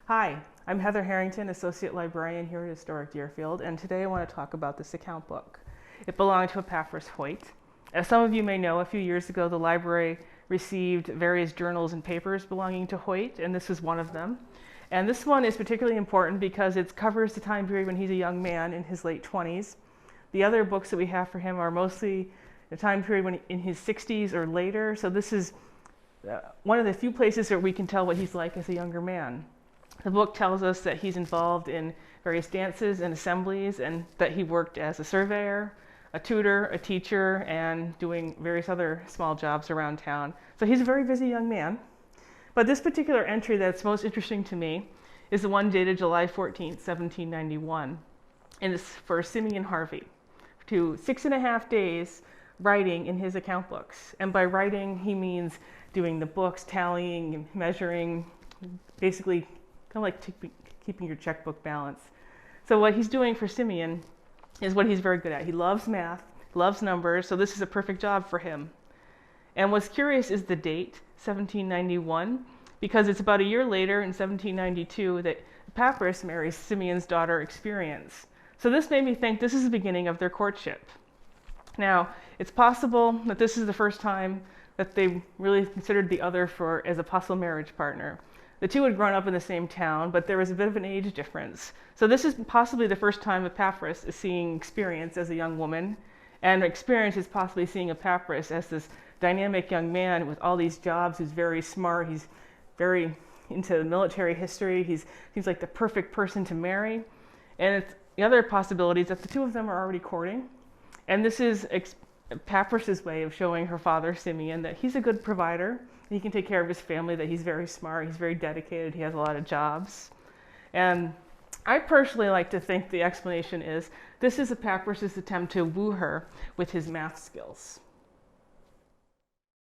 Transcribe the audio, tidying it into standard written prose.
Hi, I'm Heather Harrington, Associate Librarian here at Historic Deerfield, and today I want to talk about this account book. It belonged to Epaphras Hoyt. As some of you may know, a few years ago the library received various journals and papers belonging to Hoyt, and this is one of them. And this one is particularly important because it covers the time period when he's a young man in his late 20s. The other books that we have for him are mostly the time period when in his 60s or later, so this is one of the few places where we can tell what he's like as a younger man. The book tells us that he's involved in various dances and assemblies, and that he worked as a surveyor, a tutor, a teacher, and doing various other small jobs around town. So he's a very busy young man. But this particular entry that's most interesting to me is the one dated July 14th, 1791. And it's for Simeon Harvey, to 6.5 days writing in his account books. And by writing, he means doing the books, tallying and measuring, basically kind of like keeping your checkbook balance. So what he's doing for Simeon is what he's very good at. He loves math, loves numbers, so this is a perfect job for him. And what's curious is the date, 1791, because it's about a year later in 1792 that Epaphras marries Simeon's daughter Experience. So this made me think this is the beginning of their courtship. Now, it's possible that this is the first time that they really considered the other as a possible marriage partner. The two had grown up in the same town, but there was a bit of an age difference. So this is possibly the first time Epaphras is seeing Experience as a young woman, and Experience is possibly seeing Epaphras as this dynamic young man with all these jobs. He's very smart, he's very into military history, he seems like the perfect person to marry. And the other possibility is that the two of them are already courting, and this is Epaphras' way of showing her father, Simeon, that he's a good provider, he can take care of his family, that he's very smart, he's very dedicated, he has a lot of jobs. And I personally like to think the explanation is this is Epaphras' attempt to woo her with his math skills.